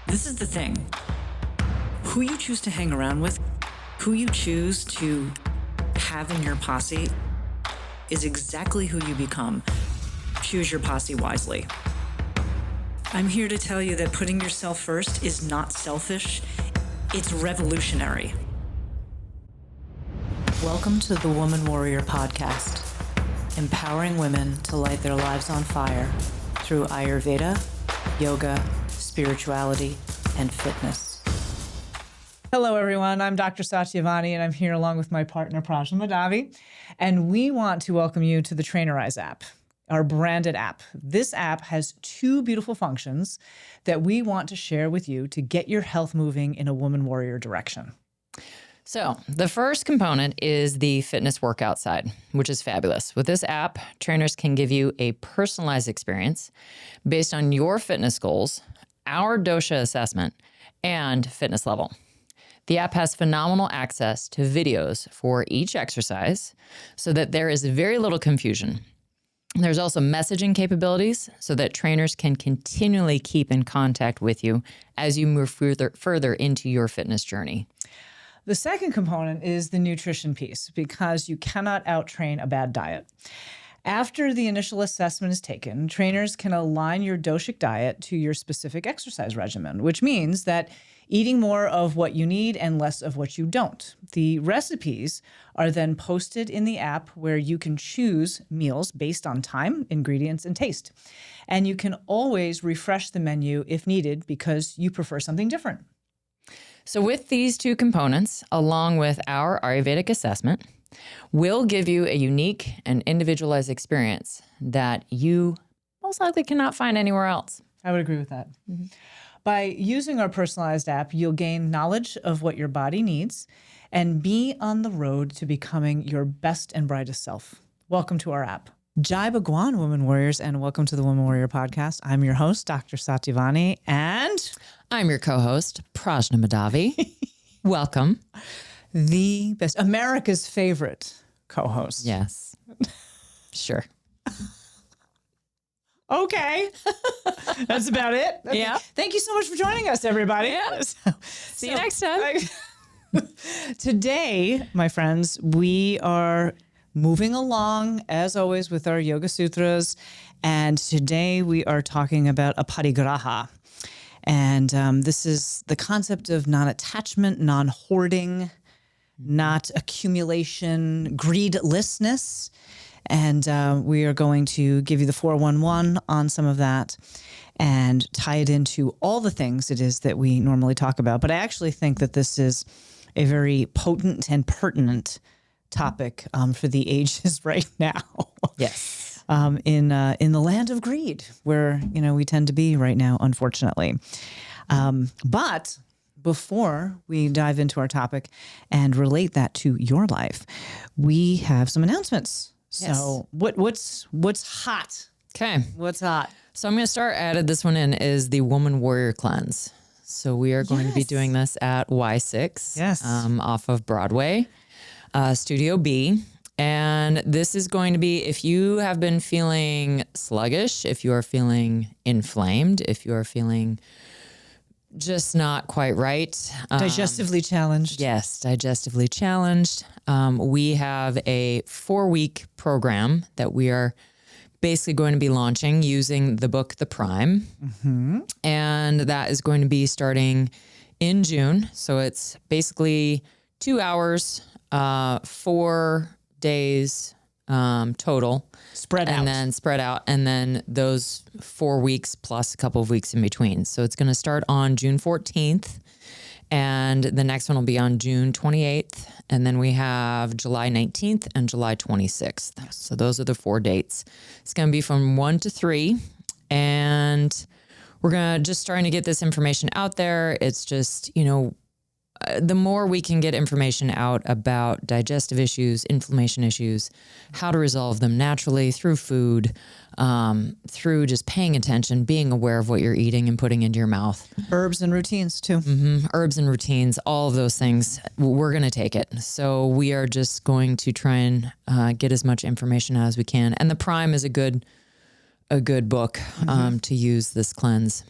This is the thing. Who you choose to hang around with, who you choose to have in your posse is exactly who you become. Choose your posse wisely. I'm here to tell you that putting yourself first is not selfish, it's revolutionary. Welcome to the Woman Warrior Podcast, empowering women to light their lives on fire through Ayurveda, yoga, spirituality, and fitness. Hello, everyone. I'm Dr. Satyavani, and I'm here along with my partner, Prajna Madhavi. And we want to welcome you to the Trainerize app, our branded app. This app has two beautiful functions that we want to share with you to get your health moving in a woman warrior direction. So the first component is the fitness workout side, which is fabulous. With this app, trainers can give you a personalized experience based on your fitness goals, our dosha assessment, and fitness level. The app has phenomenal access to videos for each exercise so that there is very little confusion. There's also messaging capabilities so that trainers can continually keep in contact with you as you move further into your fitness journey. The second component is the nutrition piece, because you cannot out-train a bad diet. After the initial assessment is taken, trainers can align your doshic diet to your specific exercise regimen, which means that eating more of what you need and less of what you don't. The recipes are then posted in the app where you can choose meals based on time, ingredients, and taste. And you can always refresh the menu if needed because you prefer something different. So with these two components, along with our Ayurvedic assessment, we'll give you a unique and individualized experience that you most likely cannot find anywhere else. I would agree with that. Mm-hmm. By using our personalized app, you'll gain knowledge of what your body needs and be on the road to becoming your best and brightest self. Welcome to our app. Jai Bhagwan, Women Warriors, and welcome to the Woman Warrior Podcast. I'm your host, Dr. Satyavani, and I'm your co-host, Prajna Madhavi. Welcome. The best, America's favorite co-host. Yes. Sure. Okay. That's about it. Okay. Yeah. Thank you so much for joining us, everybody. Yeah. See you next time. Today, my friends, we are moving along, as always, with our Yoga Sutras. And today we are talking about Aparigraha. And this is the concept of non-attachment, non-hoarding, not accumulation, greedlessness. And we are going to give you the 411 on some of that and tie it into all the things it is that we normally talk about. But I actually think that this is a very potent and pertinent topic for the ages right now. Yes. In the land of greed, where we tend to be right now, unfortunately. But before we dive into our topic and relate that to your life, we have some announcements. Yes. So what's hot? Okay. What's hot? So I'm going to start added this one in is the Woman Warrior Cleanse. So we are going to be doing this at Y6 off of Broadway, Studio B. And this is going to be, if you have been feeling sluggish, if you are feeling inflamed, if you are feeling just not quite right. Digestively challenged. Yes, digestively challenged. We have a 4-week program that we are basically going to be launching using the book, The Prime. Mm-hmm. And that is going to be starting in June. So it's basically 2 hours, 4 days total. Spread out. And then those 4 weeks plus a couple of weeks in between. So it's going to start on June 14th. And the next one will be on June 28th. And then we have July 19th and July 26th. So those are the 4 dates. It's going to be from 1 to 3. And we're going to just starting to get this information out there. It's just, the more we can get information out about digestive issues, inflammation issues, how to resolve them naturally through food, through just paying attention, being aware of what you're eating and putting into your mouth. Herbs and routines too. Mm-hmm. Herbs and routines, all of those things, we're going to take it. So we are just going to try and get as much information as we can. And the Prime is a good a good book to use this cleanse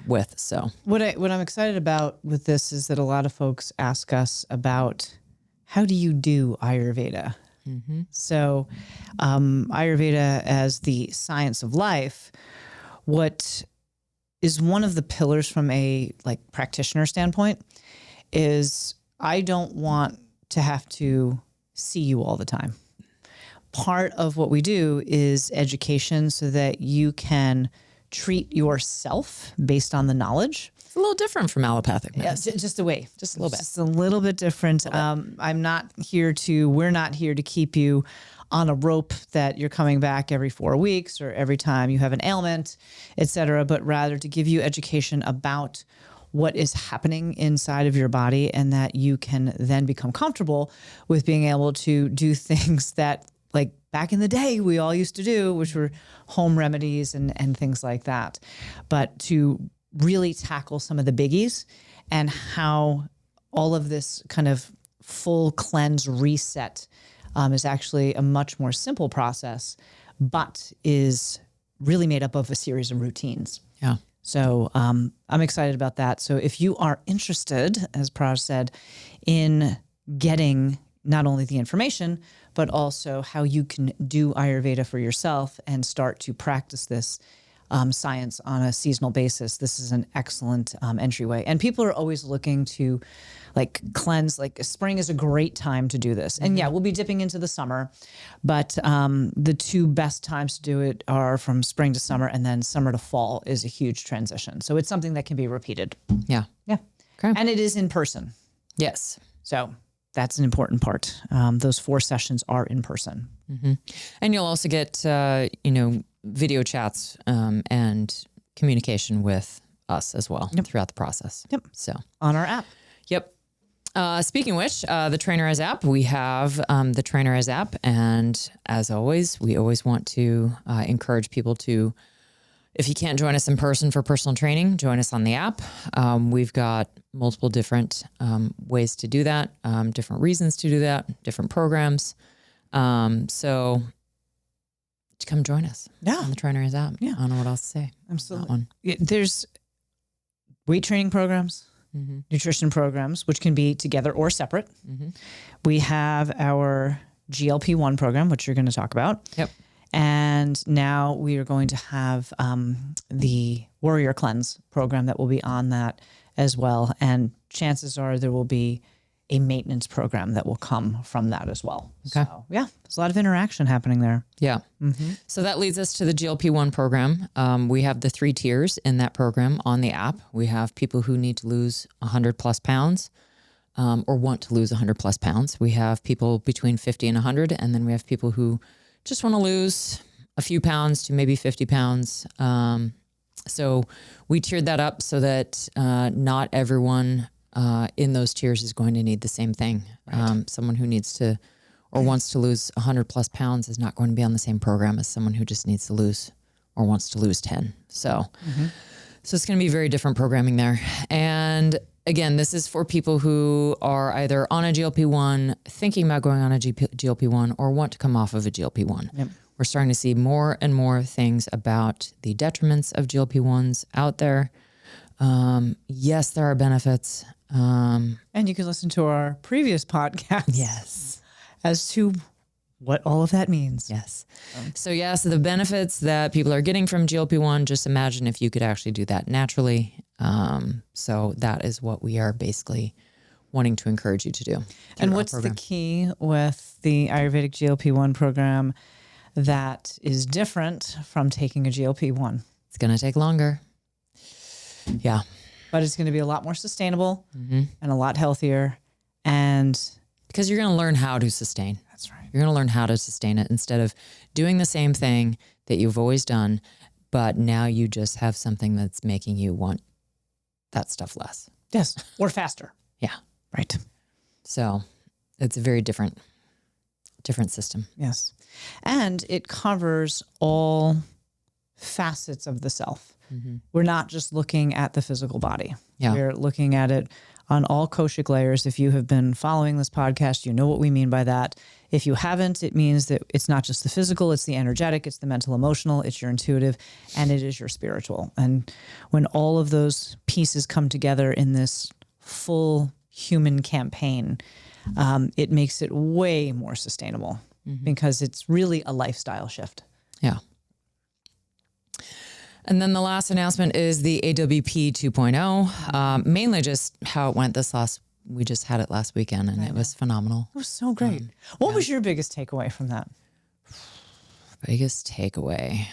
with. So What I'm excited about with this is that a lot of folks ask us about how do you do Ayurveda? So Ayurveda as the science of life, what is one of the pillars from a like practitioner standpoint is I don't want to have to see you all the time. Part of what we do is education so that you can treat yourself based on the knowledge. it's a little different from allopathic Yeah, medicine. just a way, just a little bit. Just a little bit different. We're not here to keep you on a rope that you're coming back every 4 weeks or every time you have an ailment, et cetera, but rather to give you education about what is happening inside of your body and that you can then become comfortable with being able to do things that like back in the day we all used to do, which were home remedies and things like that. But to really tackle some of the biggies and how all of this kind of full cleanse reset is actually a much more simple process, but is really made up of a series of routines. Yeah. So I'm excited about that. So if you are interested, as Praj said, in getting not only the information, but also how you can do Ayurveda for yourself and start to practice this science on a seasonal basis, this is an excellent entryway. And people are always looking to like cleanse, like spring is a great time to do this. And yeah, we'll be dipping into the summer, but the two best times to do it are from spring to summer, and then summer to fall is a huge transition. So it's something that can be repeated. Yeah. Yeah. Okay. And it is in person. Yes. So that's an important part. Those 4 sessions are in person. And you'll also get, video chats and communication with us as well throughout the process. Yep. So On our app. Yep. Speaking of which, the Trainerize app, we have the Trainerize app. And as always, we always want to encourage people to, if you can't join us in person for personal training, join us on the app. We've got multiple different ways to do that, different reasons to do that, different programs. So come join us on the Trainerize app. Yeah. I don't know what else to say. Absolutely. There's weight training programs, nutrition programs, which can be together or separate. We have our GLP-1 program, which you're going to talk about. Yep. And now we are going to have the Warrior Cleanse program that will be on that as well. And chances are there will be a maintenance program that will come from that as well. Okay. So, yeah, there's a lot of interaction happening there. Yeah. So that leads us to the GLP-1 program. We have the 3 tiers in that program on the app. We have people who need to lose 100 plus pounds or want to lose 100 plus pounds. We have people between 50 and 100. And then we have people who just want to lose a few pounds to maybe 50 pounds. So we tiered that up so that not everyone in those tiers is going to need the same thing. Right. Someone who needs to or wants to lose 100 plus pounds is not going to be on the same program as someone who just needs to lose or wants to lose 10. So, so it's going to be very different programming there. And again, this is for people who are either on a GLP-1, thinking about going on a GLP-1, or want to come off of a GLP-1. Yep. We're starting to see more and more things about the detriments of GLP-1s out there. Yes, there are benefits. And you can listen to our previous podcast. Yes. As to what all of that means. Yes. So yes, the benefits that people are getting from GLP-1, just imagine if you could actually do that naturally. So that is what we are basically wanting to encourage you to do. And what's the key with the Ayurvedic GLP-1 program that is different from taking a GLP-1? It's going to take longer. Yeah. But it's going to be a lot more sustainable and a lot healthier. And because you're going to learn how to sustain. That's right. You're going to learn how to sustain it instead of doing the same thing that you've always done, but now you just have something that's making you want that stuff less. Yes. Or faster. Yeah. Right. So it's a very different system. Yes. And it covers all facets of the self. We're not just looking at the physical body. Yeah. We're looking at it on all koshic layers. If you have been following this podcast, you know what we mean by that. If you haven't, it means that it's not just the physical, it's the energetic, it's the mental, emotional, it's your intuitive, and it is your spiritual. And when all of those pieces come together in this full human campaign, it makes it way more sustainable because it's really a lifestyle shift. Yeah. And then the last announcement is the AWP 2.0. Mainly just how it went we just had it last weekend and it was phenomenal. It was so great. What was your biggest takeaway from that? Biggest takeaway.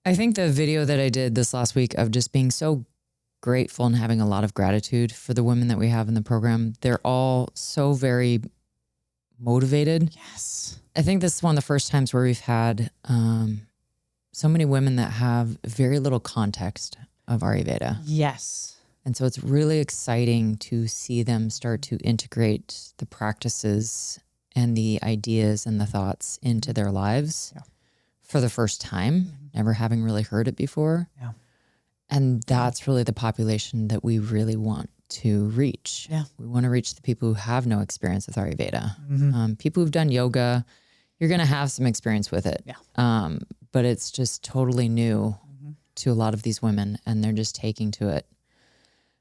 I think the video that I did this last week of just being so grateful and having a lot of gratitude for the women that we have in the program. They're all so very motivated. Yes. I think this is one of the first times where we've had so many women that have very little context of Ayurveda. Yes. And so it's really exciting to see them start to integrate the practices and the ideas and the thoughts into their lives for the first time, never having really heard it before. Yeah. And that's really the population that we really want to reach. Yeah. We want to reach the people who have no experience with Ayurveda. People who've done yoga, you're going to have some experience with it. Yeah. But it's just totally new to a lot of these women, and they're just taking to it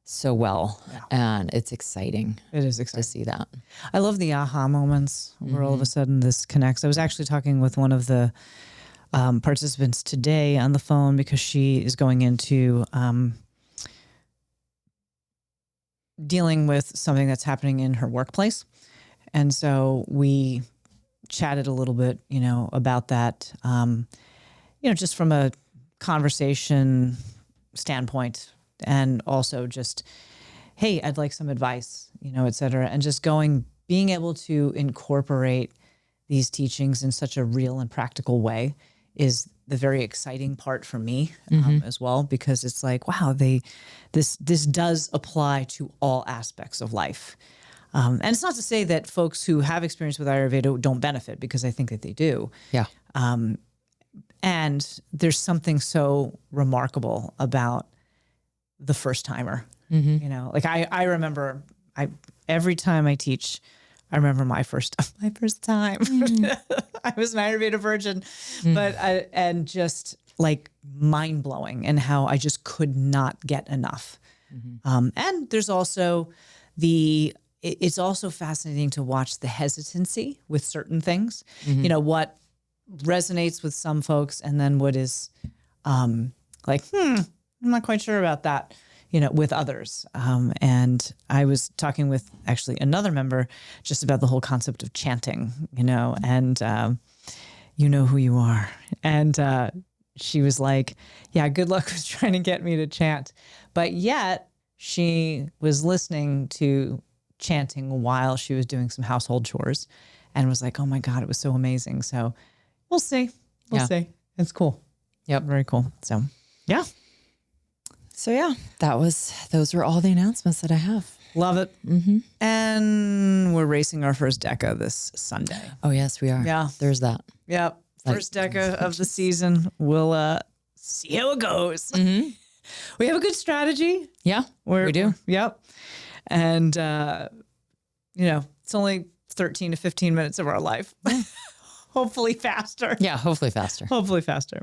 so well. Yeah. And it's exciting. It is to exciting. see that. I love the aha moments where all of a sudden this connects. I was actually talking with one of the participants today on the phone because she is going into dealing with something that's happening in her workplace. And so we chatted a little bit, about that, just from a conversation standpoint, and also just, hey, I'd like some advice, et cetera. And just being able to incorporate these teachings in such a real and practical way is the very exciting part for me as well, because it's like, wow, this does apply to all aspects of life. And it's not to say that folks who have experience with Ayurveda don't benefit, because I think that they do. Yeah. And there's something so remarkable about the first timer. Like I remember, every time I teach, I remember my first time. I was an Ayurveda virgin, and just like mind blowing, and how I just could not get enough. And there's also it's also fascinating to watch the hesitancy with certain things. What resonates with some folks, and then what is I'm not quite sure about that, with others. And I was talking with actually another member just about the whole concept of chanting, and you know who you are. And she was like, yeah, good luck with trying to get me to chant. But yet she was listening to chanting while she was doing some household chores, and was like, oh my God, it was so amazing. So we'll see. We'll see. It's cool. Yep. Very cool. So yeah. So yeah, those were all the announcements that I have. Love it. And we're racing our first Deca this Sunday. Oh yes, we are. Yeah. There's that. Yep. First Deca of the season. We'll see how it goes. We have a good strategy. Yeah, we do. Yep. And, it's only 13 to 15 minutes of our life. Hopefully faster. Yeah, hopefully faster.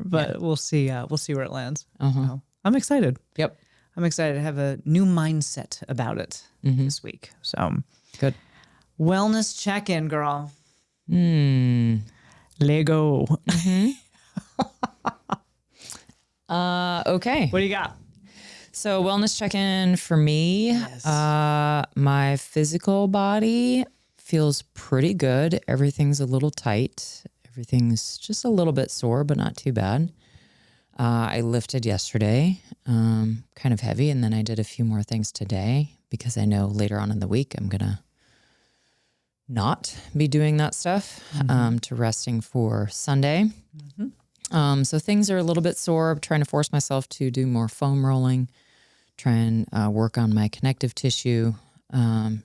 But we'll see where it lands. So, I'm excited. Yep. I'm excited to have a new mindset about it this week. So Good. Wellness check-in, girl. Lego. Okay. What do you got? So wellness check-in for me. Yes. My physical body feels pretty good. Everything's a little tight. Everything's just a little bit sore, but not too bad. I lifted yesterday, kind of heavy, and then I did a few more things today because I know later on in the week I'm gonna not be doing that stuff, to resting for Sunday. So things are a little bit sore. I'm trying to force myself to do more foam rolling, try and work on my connective tissue,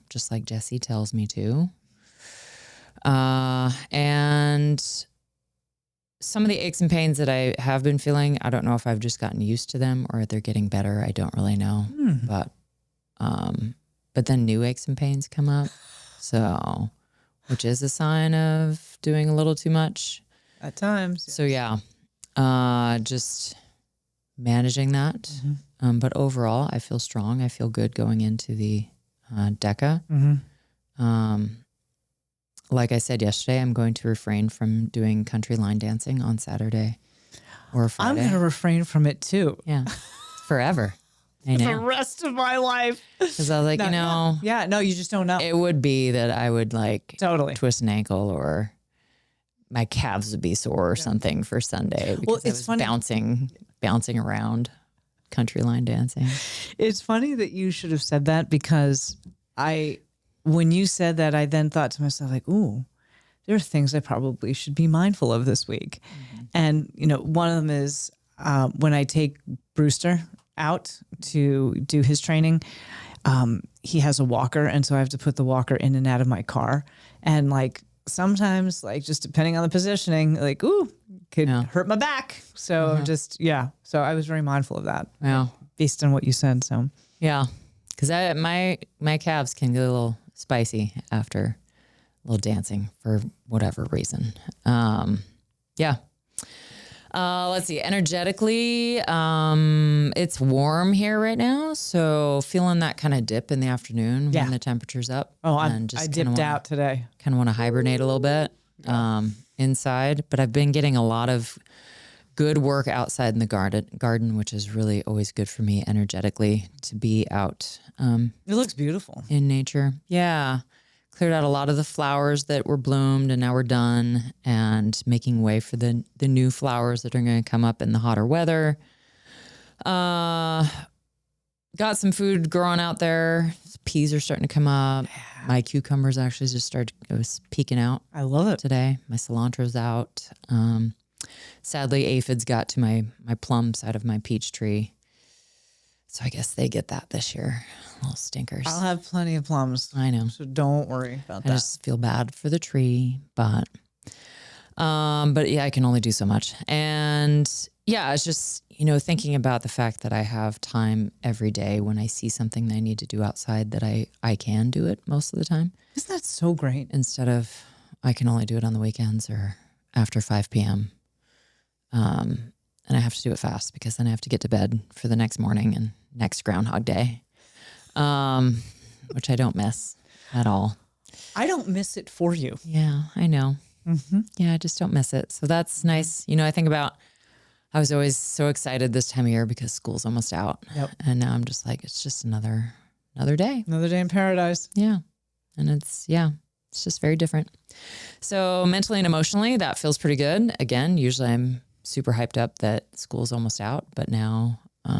just like Jessie tells me to. And some of the aches and pains that I have been feeling, I don't know if I've just gotten used to them or they're getting better. I don't really know. But then new aches and pains come up. So, which is a sign of doing a little too much. At times. So yeah, just managing that. But overall, I feel strong. I feel good going into the DECA. Like I said yesterday, I'm going to refrain from doing country line dancing on Saturday or Friday. I'm going to refrain from it too. Yeah, forever. I The know. rest of my life. Because I was like, Yeah, no, you just don't know. it would be that I would like Totally. twist an ankle or my calves would be sore or something for Sunday because it's funny. bouncing around country line dancing. It's funny that you should have said that because when you said that, I then thought to myself, like, ooh, there are things I probably should be mindful of this week. And, one of them is when I take Brewster out to do his training, he has a walker. And so I have to put the walker in and out of my car. And like, sometimes like just depending on the positioning, like, ooh, could hurt my back. So so I was very mindful of that. Yeah. Based on what you said. So Yeah. Because my calves can get a little spicy after a little dancing for whatever reason. Yeah. Let's see. Energetically, it's warm here right now. So feeling that kind of dip in the afternoon when the temperature's up. Oh, I dipped out today. Kind of want to hibernate a little bit inside. But I've been getting a lot of good work outside in the garden, which is really always good for me energetically to be out. It looks beautiful. In nature. Yeah. Cleared out a lot of the flowers that were bloomed and now we're done and making way for the new flowers that are going to come up in the hotter weather. Got some food growing out there. Peas are starting to come up. Yeah. My cucumbers actually it was peeking out. I love it. Today. My cilantro's out. Sadly, aphids got to my plum side of my peach tree. So I guess they get that this year. Little stinkers. I'll have plenty of plums. I know. So don't worry about that. I just feel bad for the tree, but yeah, I can only do so much. And yeah, it's just, thinking about the fact that I have time every day when I see something that I need to do outside that I can do it most of the time. Isn't that so great? Instead of I can only do it on the weekends or after 5 p.m. And I have to do it fast because then I have to get to bed for the next morning and next Groundhog Day, which I don't miss at all. I don't miss it for you. Yeah, I know. Yeah, I just don't miss it. So that's nice. I think about, I was always so excited this time of year because school's almost out. Yep. And now I'm just like, it's just another day. Another day in paradise. Yeah. And it's just very different. So mentally and emotionally, that feels pretty good. Again, usually I'm super hyped up that school's almost out, but now.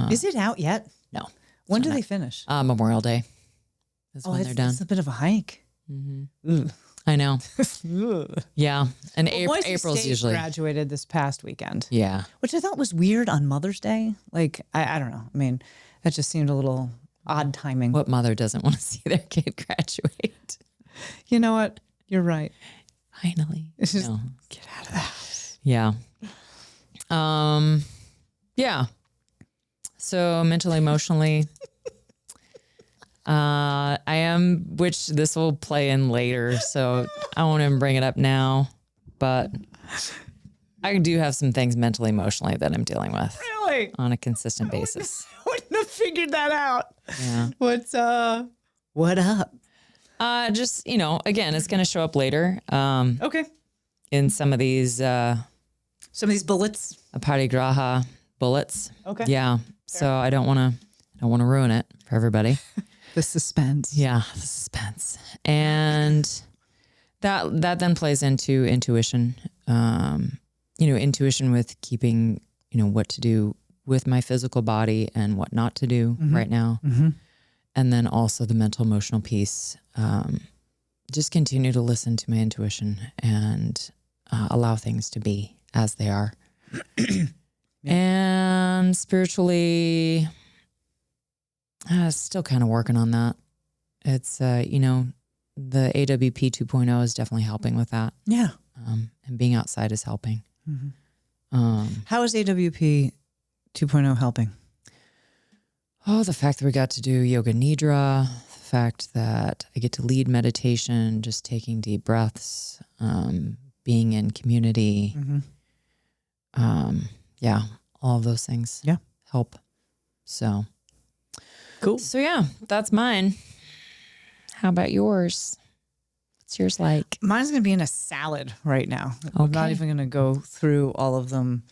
Is it out yet? No. When do they finish? Memorial Day is when they're done. It's a bit of a hike. I know. Yeah. And April's State usually. graduated this past weekend. Yeah. Which I thought was weird on Mother's Day. Like, I don't know. I mean, that just seemed a little odd timing. What mother doesn't want to see their kid graduate? You know what? You're right. Finally. It's just get out of the house. Yeah. Yeah. So mentally, emotionally, I am, which this will play in later. So I won't even bring it up now, but I do have some things mentally, emotionally that I'm dealing with. Really? On a consistent basis. I wouldn't have figured that out. Yeah. What up? Just, again, it's going to show up later. Okay. In some of these, Some of these bullets. Aparigraha bullets. Okay. Yeah. So I don't want to ruin it for everybody. The suspense. Yeah, the suspense. And that then plays into intuition. Intuition with keeping, what to do with my physical body and what not to do right now. And then also the mental emotional piece. Just continue to listen to my intuition and allow things to be as they are. And spiritually, still kind of working on that. It's, the AWP 2.0 is definitely helping with that. Yeah. And being outside is helping. How is AWP 2.0 helping? Oh, the fact that we got to do yoga nidra, the fact that I get to lead meditation, just taking deep breaths, being in community. Yeah, all of those things help. So cool. So yeah, that's mine. How about yours? What's yours like? Mine's going to be in a salad right now. I'm not even going to go through all of them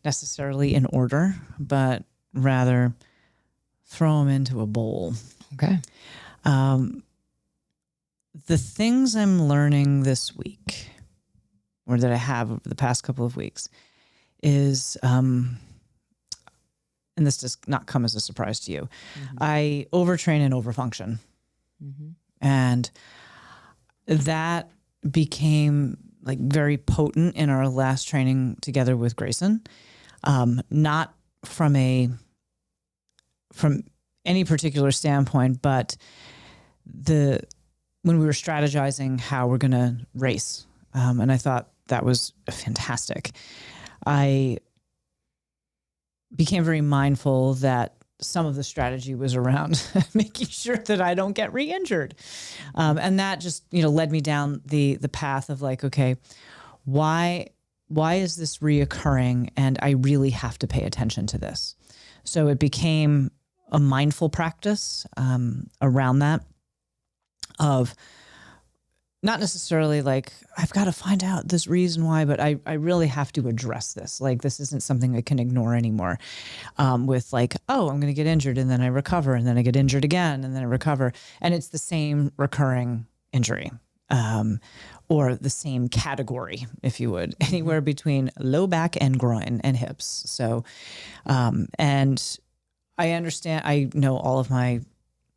necessarily in order, but rather throw them into a bowl. Okay. The things I'm learning this week, or that I have over the past couple of weeks, is, and this does not come as a surprise to you, I overtrain and overfunction. And that became like very potent in our last training together with Grayson. Not from any particular standpoint, but when we were strategizing how we're going to race. And I thought that was fantastic. I became very mindful that some of the strategy was around making sure that I don't get re-injured. And that just, led me down the path of like, okay, why is this reoccurring? And I really have to pay attention to this. So it became a mindful practice around that, of not necessarily like, I've got to find out this reason why, but I really have to address this. Like, this isn't something I can ignore anymore. With like, oh, I'm going to get injured and then I recover and then I get injured again and then I recover. And it's the same recurring injury, or the same category, if you would, anywhere between low back and groin and hips. So, and I understand, I know all of my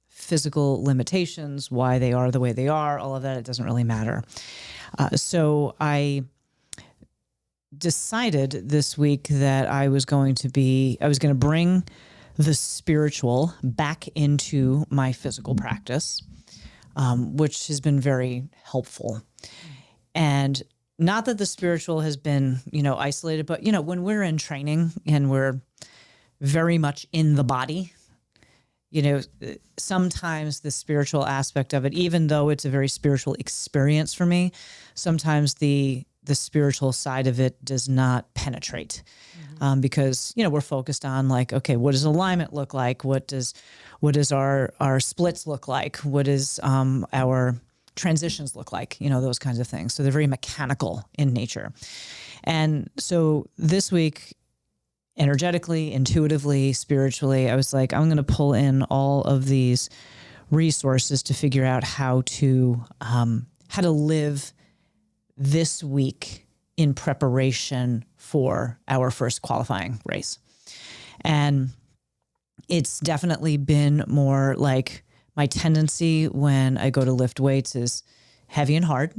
physical limitations, why they are the way they are, all of that, it doesn't really matter. So I decided this week that I was going to bring the spiritual back into my physical practice, which has been very helpful. And not that the spiritual has been, isolated, but, when we're in training and we're very much in the body, sometimes the spiritual aspect of it, even though it's a very spiritual experience for me, sometimes the spiritual side of it does not penetrate, because, we're focused on like, okay, what does alignment look like? What does our splits look like? What does our transitions look like? Those kinds of things. So they're very mechanical in nature. And so this week, energetically, intuitively, spiritually, I was like, I'm going to pull in all of these resources to figure out how to live this week in preparation for our first qualifying race. And it's definitely been more like my tendency when I go to lift weights is heavy and hard.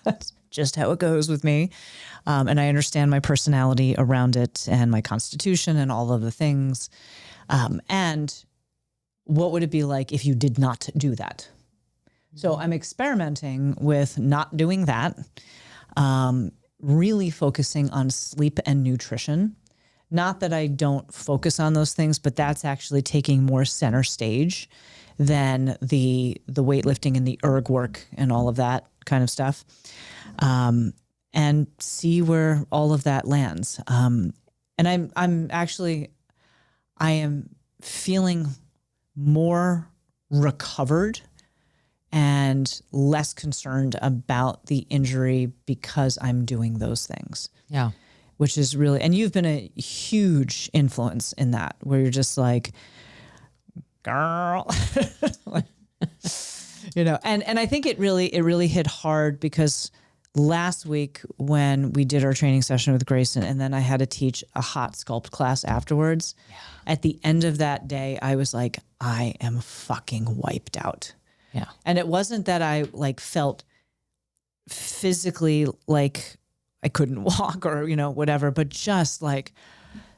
That's just how it goes with me. And I understand my personality around it and my constitution and all of the things. And what would it be like if you did not do that? So I'm experimenting with not doing that, really focusing on sleep and nutrition. Not that I don't focus on those things, but that's actually taking more center stage than the weightlifting and the erg work and all of that kind of stuff. And see where all of that lands. And I am feeling more recovered and less concerned about the injury because I'm doing those things. Yeah. Which is really, and you've been a huge influence in that, where you're just like, girl, and I think it really hit hard because last week when we did our training session with Grayson, and then I had to teach a hot sculpt class afterwards. Yeah. At the end of that day, I was like, I am fucking wiped out. Yeah. And it wasn't that I like felt physically like I couldn't walk or, whatever, but just like,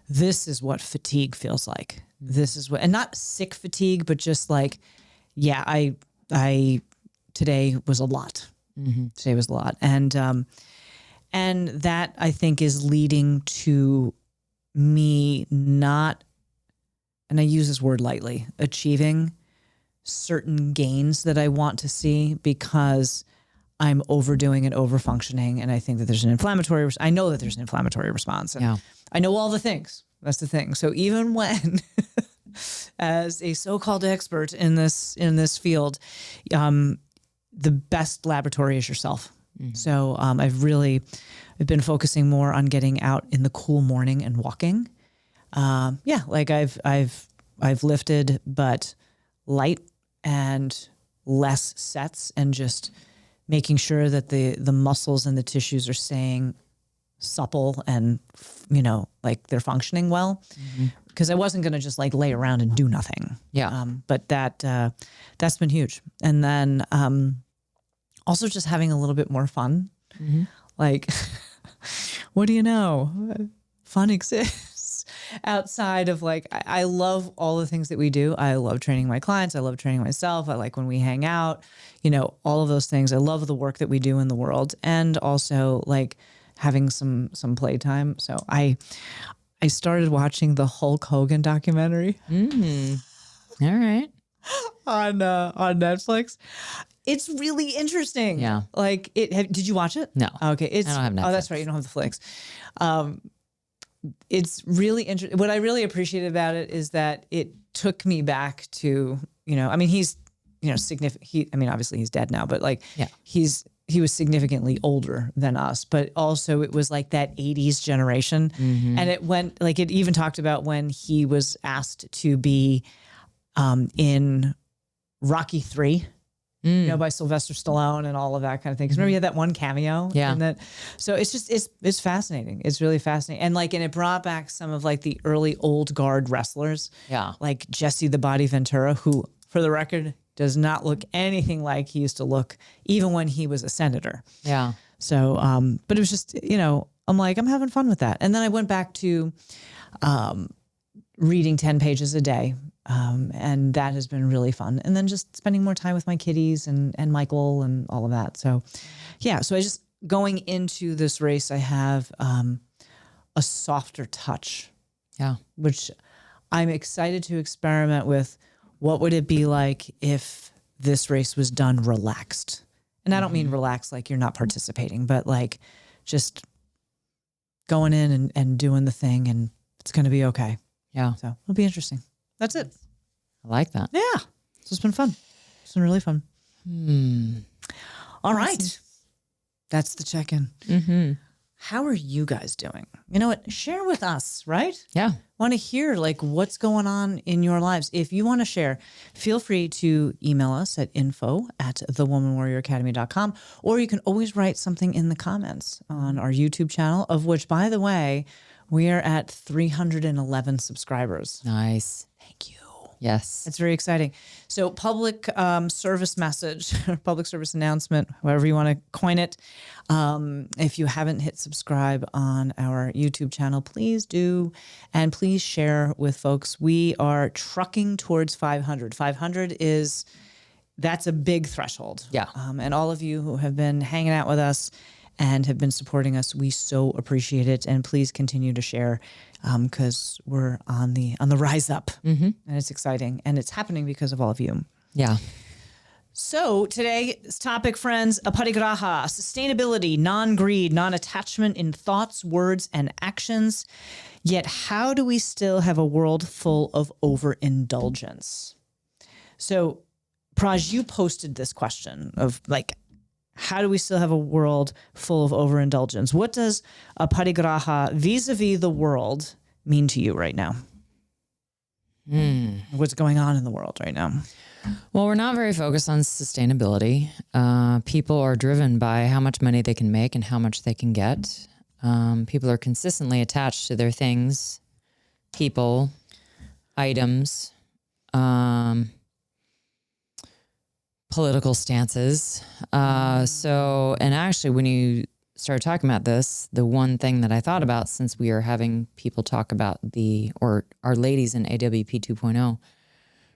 this is what fatigue feels like. This is what, and not sick fatigue, but just like, yeah, I today was a lot. Mm-hmm. Today was a lot. And And that, I think, is leading to me not, and I use this word lightly, achieving certain gains that I want to see because I'm overdoing and overfunctioning. And I think that there's an inflammatory, I know that there's an inflammatory response. And I know all the things. That's the thing. So even when, as a so-called expert in this field, the best laboratory is yourself. So I've been focusing more on getting out in the cool morning and walking. Like I've lifted, but light and less sets, and just making sure that the muscles and the tissues are staying supple and, like they're functioning well. Because I wasn't going to just like lay around and do nothing. But that's been huge. And then also just having a little bit more fun. Like, what do you know? Fun exists outside of like, I love all the things that we do. I love training my clients. I love training myself. I like when we hang out, all of those things. I love the work that we do in the world, and also like having some playtime. So I started watching the Hulk Hogan documentary. All right. on Netflix. It's really interesting. Yeah. Like did you watch it? No. Okay. I don't have Netflix. Oh, that's right. You don't have the flicks. It's really interesting. What I really appreciated about it is that it took me back to, he's, significant. Obviously he's dead now, but like, he was significantly older than us, but also it was like that 80s generation. And it went, like, it even talked about when he was asked to be in Rocky III, by Sylvester Stallone and all of that kind of thing. Because remember, he had that one cameo. And so it's just, it's fascinating. It's really fascinating. And like, and it brought back some of like the early old guard wrestlers. Like Jesse the Body Ventura, who, for the record, does not look anything like he used to look, even when he was a senator. So, but it was just, I'm like, I'm having fun with that. And then I went back to reading 10 pages a day. And that has been really fun. And then just spending more time with my kitties and Michael and all of that. So, so I just, going into this race, I have a softer touch. Which I'm excited to experiment with. What would it be like if this race was done relaxed? And I don't mean relaxed like you're not participating, but like just going in and doing the thing, and it's going to be okay. So it'll be interesting. That's it. I like that. Yeah. So it's been fun. It's been really fun. All right. That's the check-in. How are you guys doing? You know what? Share with us, right? Want to hear like what's going on in your lives. If you want to share, feel free to email us at info@thewomanwarrioracademy.com, or you can always write something in the comments on our YouTube channel, of which, by the way, we are at 311 subscribers. Nice. Thank you. Yes. It's very exciting. So public service message, or public service announcement, however you want to coin it. If you haven't hit subscribe on our YouTube channel, please do. And please share with folks. We are trucking towards 500. 500 that's a big threshold. And all of you who have been hanging out with us and have been supporting us, we so appreciate it. And please continue to share, because we're on the rise up, and it's exciting, and it's happening because of all of you. So today's topic, friends, Aparigraha, sustainability, non-greed, non-attachment in thoughts, words, and actions. Yet how do we still have a world full of overindulgence? So Praj, you posted this question of like, how do we still have a world full of overindulgence? What does Aparigraha vis-a-vis the world mean to you right now? What's going on in the world right now? Well, we're not very focused on sustainability. People are driven by how much money they can make and how much they can get. People are consistently attached to their things, people, items, political stances. And actually, when you started talking about this, the one thing that I thought about, since we are having people talk about our ladies in AWP 2.0,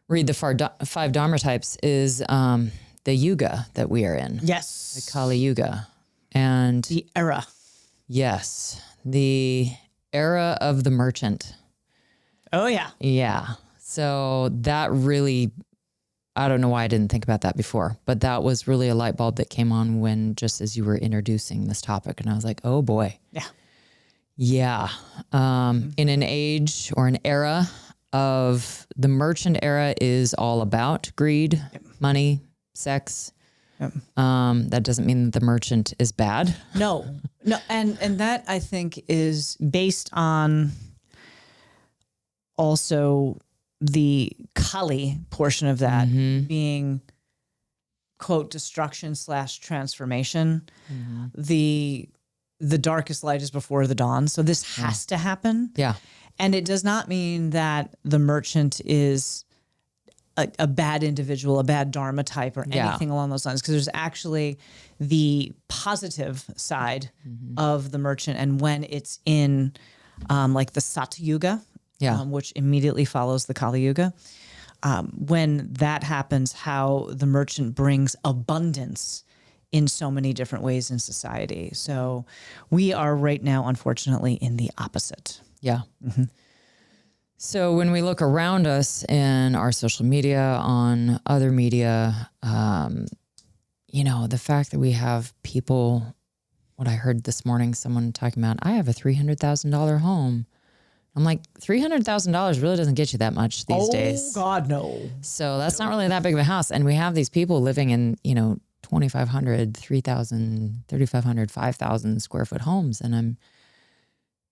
read the 5 Dharma types, is the Yuga that we are in. Yes. The Kali Yuga. And the era. Yes. The era of the merchant. Oh, yeah. Yeah. So that really, I don't know why I didn't think about that before, but that was really a light bulb that came on when, just as you were introducing this topic. And I was like, oh boy. Yeah. Yeah. In an age or an era of the merchant era is all about greed, money, sex. That doesn't mean that the merchant is bad. No. And that I think is based on also the Kali portion of that being quote destruction / transformation. The darkest light is before the dawn. So this has to happen. Yeah. And it does not mean that the merchant is a bad individual, a bad dharma type or anything along those lines. Because there's actually the positive side of the merchant. And when it's in like the Satyuga, which immediately follows the Kali Yuga, when that happens, how the merchant brings abundance in so many different ways in society. So we are right now, unfortunately, in the opposite. Yeah. So when we look around us in our social media, on other media, the fact that we have people, what I heard this morning, someone talking about, I have a $300,000 home. I'm like, $300,000 really doesn't get you that much these days. Oh God, no. So that's not really that big of a house. And we have these people living in, 2,500, 3,000, 3,500, 5,000 square foot homes. And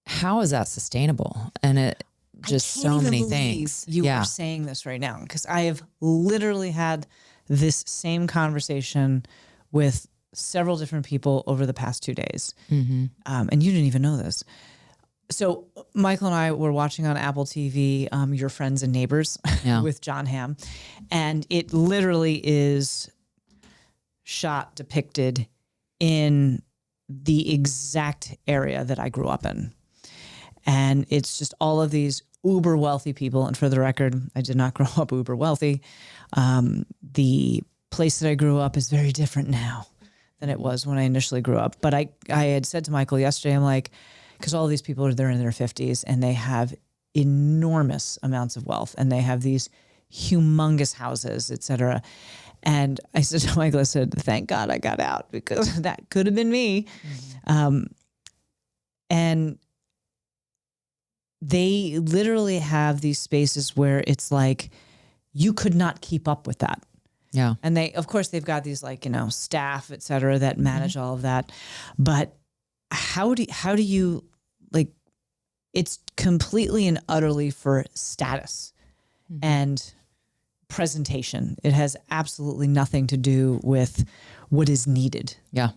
how is that sustainable? And it just so many things. You are saying this right now, because I have literally had this same conversation with several different people over the past 2 days. And you didn't even know this. So Michael and I were watching on Apple TV, Your Friends and Neighbors with John Hamm. And it literally is depicted in the exact area that I grew up in. And it's just all of these uber wealthy people. And for the record, I did not grow up uber wealthy. The place that I grew up is very different now than it was when I initially grew up. But I had said to Michael yesterday, I'm like, because all these people they're in their 50s and they have enormous amounts of wealth and they have these humongous houses, et cetera. And I said to Michael, I said, thank God I got out, because that could have been me. And they literally have these spaces where it's like, you could not keep up with that. Yeah. And of course, they've got these staff, et cetera, that manage all of that. But how do you it's completely and utterly for status and presentation. It has absolutely nothing to do with what is needed. Yeah.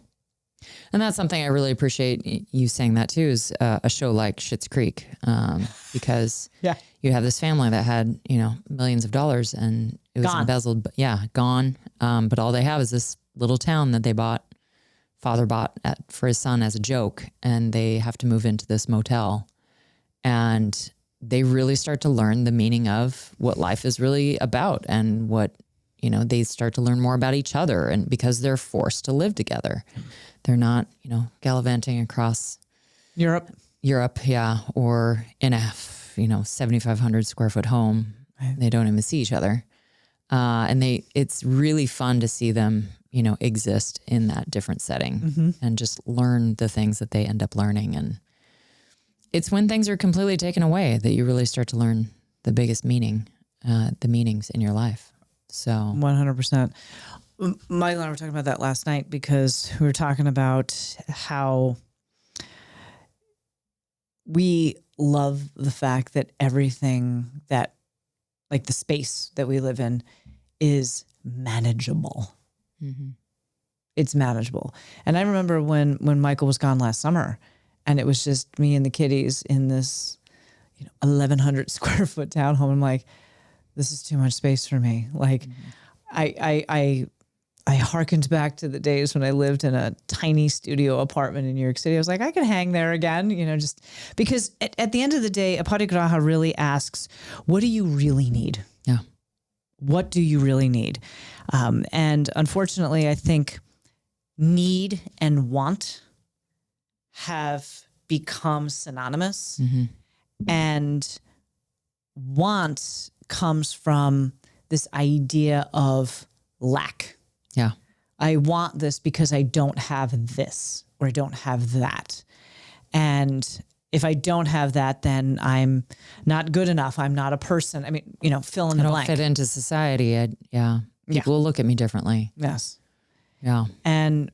And that's something I really appreciate you saying that too, is a show like Schitt's Creek, because you have this family that had, millions of dollars and it was embezzled, but gone. But all they have is this little town that father bought for his son as a joke, and they have to move into this motel. And they really start to learn the meaning of what life is really about, and what, they start to learn more about each other, and because they're forced to live together. They're not, gallivanting across Europe, or in a, 7,500 square foot home. Right. They don't even see each other. And it's really fun to see them, exist in that different setting and just learn the things that they end up learning. And it's when things are completely taken away that you really start to learn the biggest meanings in your life. So 100%. Michael and I were talking about that last night, because we were talking about how we love the fact that everything that, like the space that we live in, is manageable. It's manageable. And I remember when Michael was gone last summer, and it was just me and the kiddies in this 1,100 square foot townhome. I'm like, this is too much space for me. Like, I hearkened back to the days when I lived in a tiny studio apartment in New York City. I was like, I could hang there again, just because at the end of the day, Aparigraha really asks, what do you really need? Yeah. What do you really need? And unfortunately, I think need and want have become synonymous, and want comes from this idea of lack. Yeah. I want this because I don't have this or I don't have that. And if I don't have that, then I'm not good enough. I'm not a person. I mean, fill in the I don't blank. fit into society. People will look at me differently. Yes. Yeah. And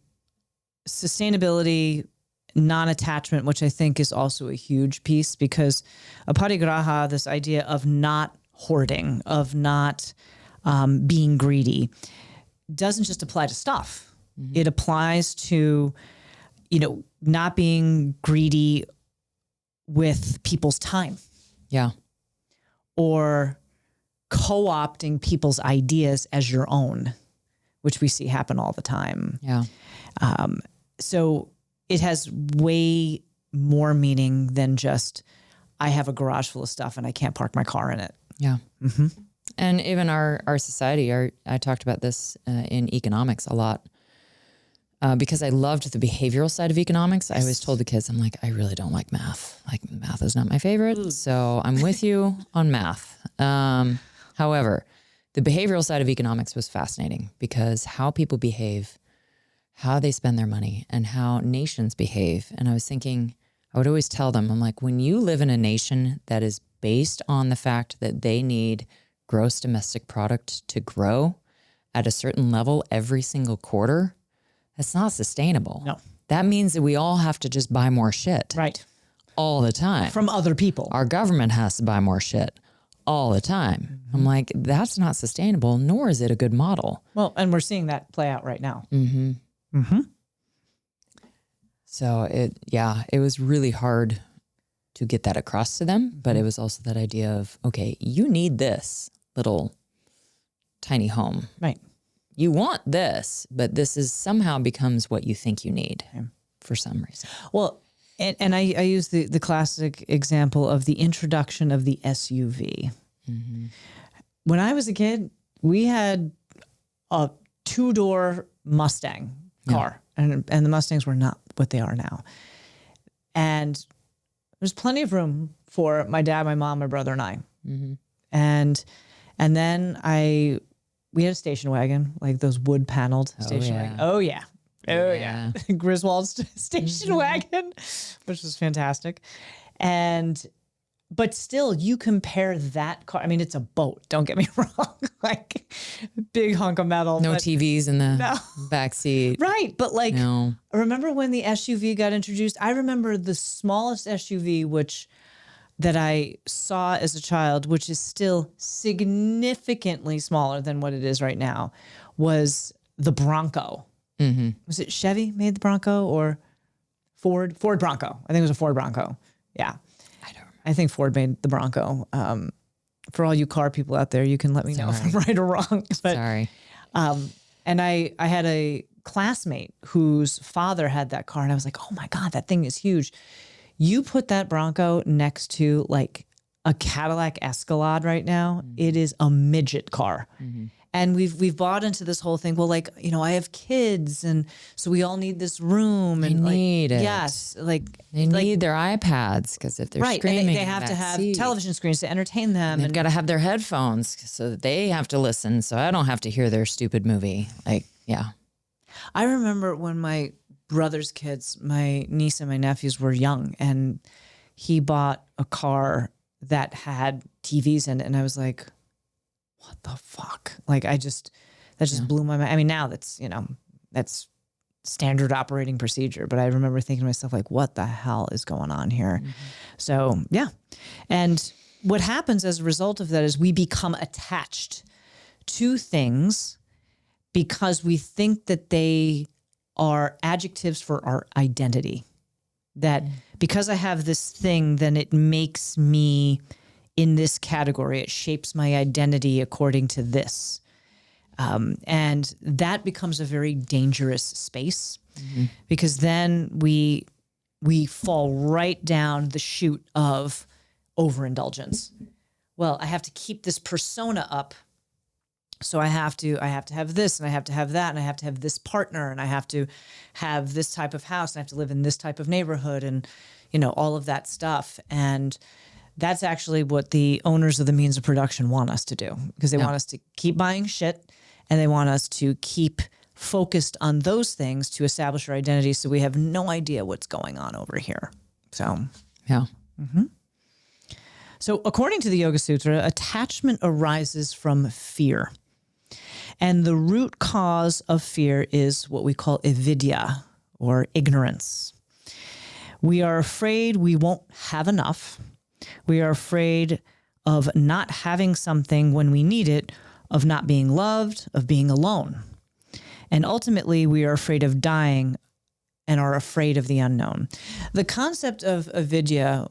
sustainability, non-attachment, which I think is also a huge piece, because Aparigraha, this idea of not hoarding, of not being greedy, doesn't just apply to stuff. It applies to, not being greedy with people's time. Yeah. Or co-opting people's ideas as your own, which we see happen all the time. Yeah. So it has way more meaning than just, I have a garage full of stuff and I can't park my car in it. Yeah. And even our society, I talked about this in economics a lot because I loved the behavioral side of economics. I always told the kids, I'm like, I really don't like math. Like math is not my favorite. So I'm with you on math. However, the behavioral side of economics was fascinating because how people behave, how they spend their money, and how nations behave. And I was thinking, I would always tell them, I'm like, when you live in a nation that is based on the fact that they need gross domestic product to grow at a certain level every single quarter, that's not sustainable. No. That means that we all have to just buy more shit. Right. All the time. From other people. Our government has to buy more shit all the time. I'm like, that's not sustainable, nor is it a good model. Well, and we're seeing that play out right now. So it was really hard to get that across to them, but it was also that idea of, okay, you need this little tiny home. Right. You want this, but this is somehow becomes what you think you need for some reason. Well, and I use the classic example of the introduction of the SUV. When I was a kid, we had a 2-door Mustang car, and the Mustangs were not what they are now. And there's plenty of room for my dad, my mom, my brother, and I. And then we had a station wagon, like those wood paneled station wagon. Oh yeah. Oh yeah. Griswold's station wagon, which was fantastic. But still, you compare that car. I mean, it's a boat. Don't get me wrong. Like big hunk of metal. No TVs in the back seat. Right. But like, No. remember when the SUV got introduced? I remember the smallest SUV, that I saw as a child, which is still significantly smaller than what it is right now, was the Bronco. Was it Chevy made the Bronco or Ford? Ford Bronco. I think it was a Ford Bronco. Yeah. I think Ford made the Bronco. For all you car people out there, you can let me know if I'm right or wrong. But, Sorry. And I had a classmate whose father had that car, and I was like, oh my God, that thing is huge. You put that Bronco next to like a Cadillac Escalade right now, it is a midget car. And we've bought into this whole thing. Well, like, I have kids, and so we all need this room. And need it. Yes, like They need their iPads because if they're streaming, and they have to have television screens to entertain them. They've got to have their headphones so that they have to listen. So I don't have to hear their stupid movie. Like, yeah. I remember when my brother's kids, my niece and my nephews, were young, and he bought a car that had TVs in it, and I was like, what the fuck? Like, that just blew my mind. I mean, now that's standard operating procedure, but I remember thinking to myself, like, what the hell is going on here? So, yeah. And what happens as a result of that is we become attached to things because we think that they are adjectives for our identity. That because I have this thing, then it makes me in this category. It shapes my identity according to this. And that becomes a very dangerous space because then we fall right down the chute of overindulgence. Well, I have to keep this persona up So I have to have this, and I have to have that, and I have to have this partner, and I have to have this type of house, and I have to live in this type of neighborhood, and all of that stuff. And that's actually what the owners of the means of production want us to do, because they want us to keep buying shit, and they want us to keep focused on those things to establish our identity, so we have no idea what's going on over here. So Yeah. So according to the Yoga Sutra, attachment arises from fear. And the root cause of fear is what we call avidya, or ignorance. We are afraid we won't have enough. We are afraid of not having something when we need it, of not being loved, of being alone. And ultimately, we are afraid of dying and are afraid of the unknown. The concept of avidya,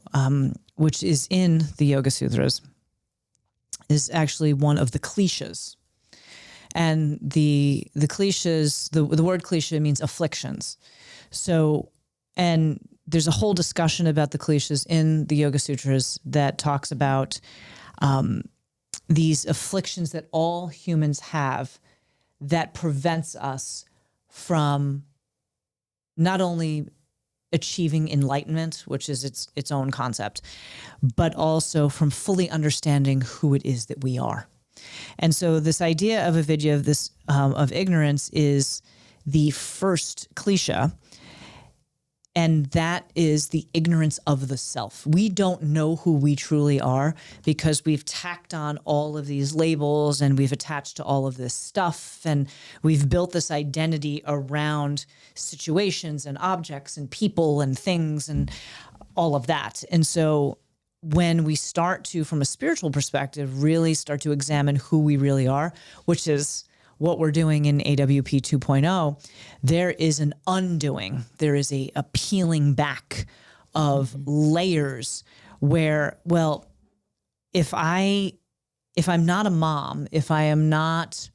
which is in the Yoga Sutras, is actually one of the klishas. And the klishas, the word klesha means afflictions. So, and there's a whole discussion about the klishas in the Yoga Sutras that talks about these afflictions that all humans have that prevents us from not only achieving enlightenment, which is its own concept, but also from fully understanding who it is that we are. And so this idea of avidya, of this of ignorance, is the first klesha, and that is the ignorance of the self. We don't know who we truly are because we've tacked on all of these labels, and we've attached to all of this stuff, and we've built this identity around situations and objects and people and things and all of that. And so when we start to, from a spiritual perspective, really start to examine who we really are, which is what we're doing in AWP 2.0, there is an undoing. There is a peeling back of layers where, well, if I'm not a mom, if I am not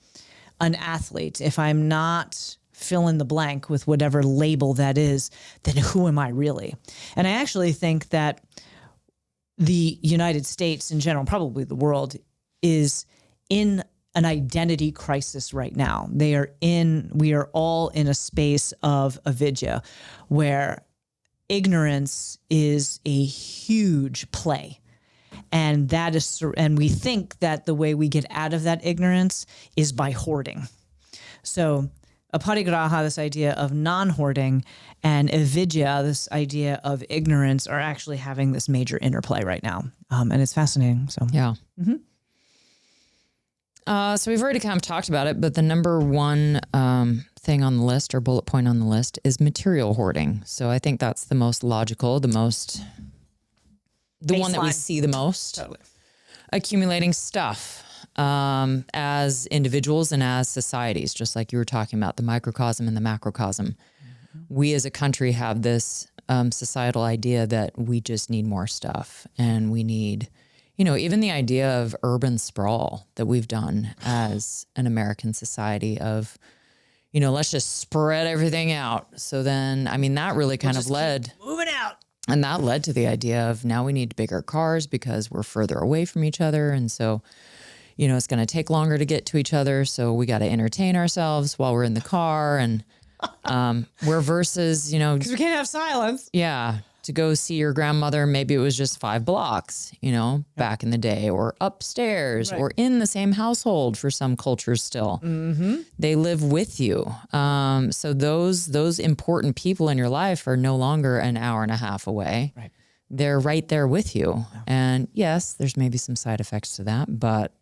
an athlete, if I'm not fill in the blank with whatever label that is, then who am I really? And I actually think that the United States in general, probably the world, is in an identity crisis right now. We are all in a space of avidya where ignorance is a huge play. And we think that the way we get out of that ignorance is by hoarding. So Aparigraha, this idea of non-hoarding, and avidya, this idea of ignorance, are actually having this major interplay right now. And it's fascinating. So Yeah. So we've already kind of talked about it, but the number one thing on the list, or bullet point on the list, is material hoarding. So I think that's the most logical, the one that we see the most. Totally. Accumulating stuff as individuals and as societies, just like you were talking about, the microcosm and the macrocosm. We as a country have this societal idea that we just need more stuff, and we need, even the idea of urban sprawl that we've done as an American society of, let's just spread everything out. So then, that really kind of led moving out. And that led to the idea of now we need bigger cars because we're further away from each other. And so, it's going to take longer to get to each other. So we got to entertain ourselves while we're in the car. And we're versus, because we can't have silence. Yeah. To go see your grandmother, maybe it was just 5 blocks, back in the day, or upstairs, or in the same household for some cultures still. Mm-hmm. They live with you. So those important people in your life are no longer an hour and a half away. Right. They're right there with you. Yeah. And yes, there's maybe some side effects to that, but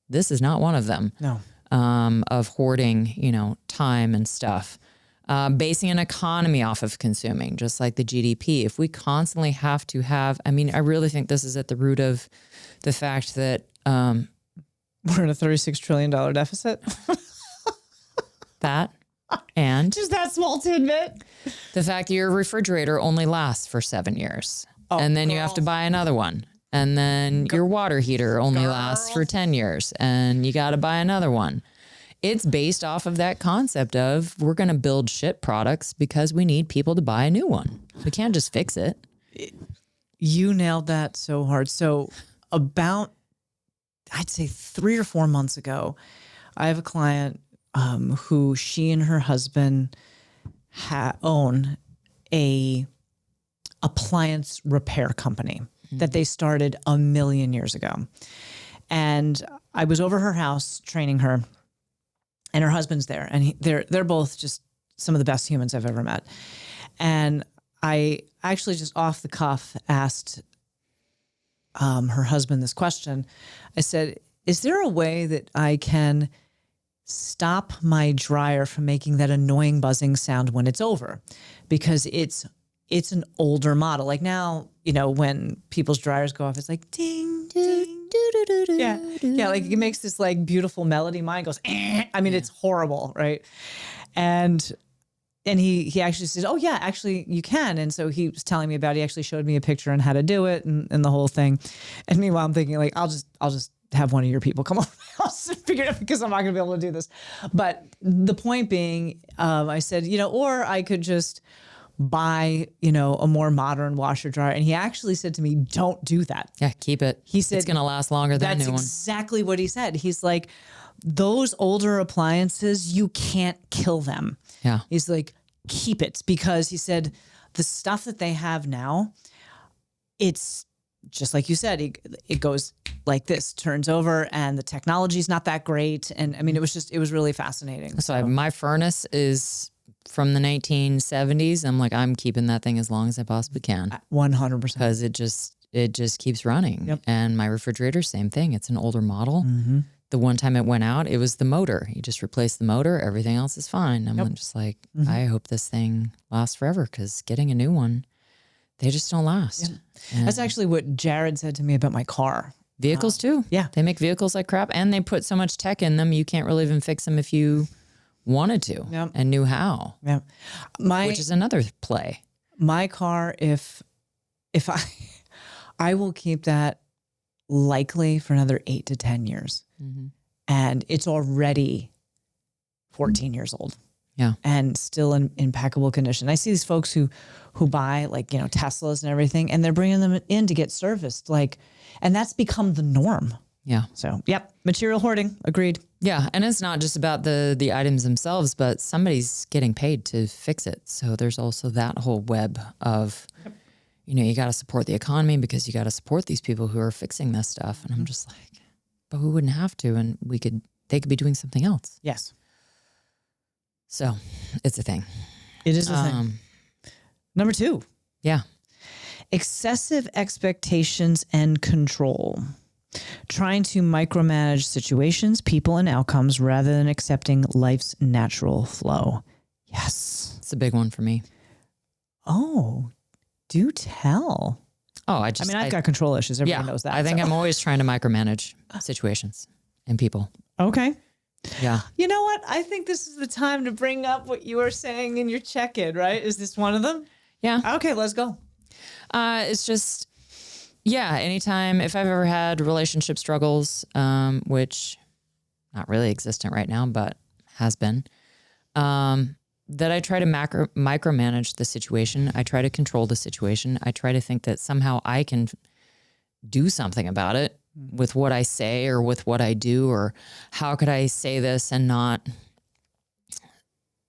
this is not one of them. No. Of hoarding, time and stuff. Basing an economy off of consuming, just like the GDP. If we constantly have to have, I really think this is at the root of the fact that we're in a $36 trillion deficit. That, and just that small tidbit. The fact that your refrigerator only lasts for 7 years, and then you have to buy another one. And then your water heater only lasts for 10 years, and you got to buy another one. It's based off of that concept of we're going to build shit products because we need people to buy a new one. We can't just fix it. You nailed that so hard. So about I'd say 3 or 4 months ago, I have a client who she and her husband own a appliance repair company that they started a million years ago. And I was over her house training her, and her husband's there, and they're both just some of the best humans I've ever met. And I actually just off the cuff asked her husband this question. I said, is there a way that I can stop my dryer from making that annoying buzzing sound when it's over? Because it's an older model. Like now, when people's dryers go off, it's like ding, ding, yeah. Yeah, like it makes this like beautiful melody. Mine goes, eh. I mean, it's horrible, right? And he actually said, oh yeah, actually you can. And so he was telling me about it. He actually showed me a picture on how to do it and the whole thing. And meanwhile, I'm thinking like, I'll just have one of your people come over the house and figure it out because I'm not going to be able to do this. But the point being, I said, or I could just buy, a more modern washer dryer. And he actually said to me, don't do that. Yeah, keep it. He said, it's going to last longer than a new one. That's exactly what he said. He's like, those older appliances, you can't kill them. Yeah. He's like, keep it, because he said the stuff that they have now, it's just like you said, it goes like this, turns over, and the technology's not that great. And I mean, it was really fascinating. So my furnace is from the 1970s. I'm like, I'm keeping that thing as long as I possibly can. 100%. Because it just keeps running. Yep. And my refrigerator, same thing. It's an older model. Mm-hmm. The one time it went out, it was the motor. You just replace the motor. Everything else is fine. I'm just like, I hope this thing lasts forever, because getting a new one, they just don't last. Yep. That's actually what Jared said to me about my car. Vehicles too. Yeah. They make vehicles like crap, and they put so much tech in them, you can't really even fix them if you wanted to and knew how. Yeah. Which is another play. My car, if I will keep that likely for another 8 to 10 years. Mm-hmm. And it's already 14 years old. Yeah. And still in impeccable condition. I see these folks who buy like, Teslas and everything, and they're bringing them in to get serviced. And that's become the norm. Yeah. So, yep. Material hoarding. Agreed. Yeah. And it's not just about the items themselves, but somebody's getting paid to fix it. So there's also that whole web of, you got to support the economy, because you got to support these people who are fixing this stuff. And I'm just like, but we wouldn't have to, and they could be doing something else. Yes. So it's a thing. It is a thing. Number 2. Yeah. Excessive expectations and control. Trying to micromanage situations, people, and outcomes rather than accepting life's natural flow. Yes. It's a big one for me. Oh, do tell. Oh, I've got control issues. Everybody knows that. I think I'm always trying to micromanage situations and people. Okay. Yeah. You know what? I think this is the time to bring up what you were saying in your check-in, right? Is this one of them? Yeah. Okay, let's go. It's just, anytime, if I've ever had relationship struggles, which not really existent right now, but has been, that I try to micromanage the situation. I try to control the situation. I try to think that somehow I can do something about it with what I say or with what I do, or how could I say this and not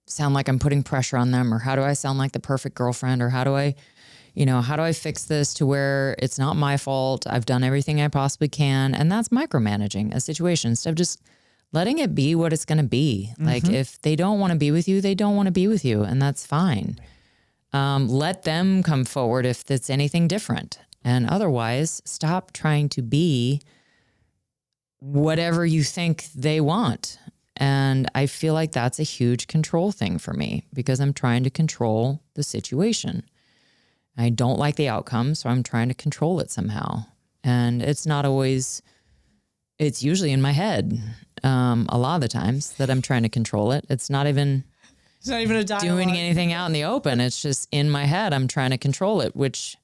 sound like I'm putting pressure on them, or how do I sound like the perfect girlfriend, or how do I fix this to where it's not my fault? I've done everything I possibly can. And that's micromanaging a situation instead of just letting it be what it's going to be. Mm-hmm. Like if they don't want to be with you, they don't want to be with you, and that's fine. Let them come forward if it's anything different. And otherwise, stop trying to be whatever you think they want. And I feel like that's a huge control thing for me, because I'm trying to control the situation. I don't like the outcome, so I'm trying to control it somehow. And it's usually in my head a lot of the times that I'm trying to control it. It's not even a dialogue. Doing anything out in the open. It's just in my head. I'm trying to control it, which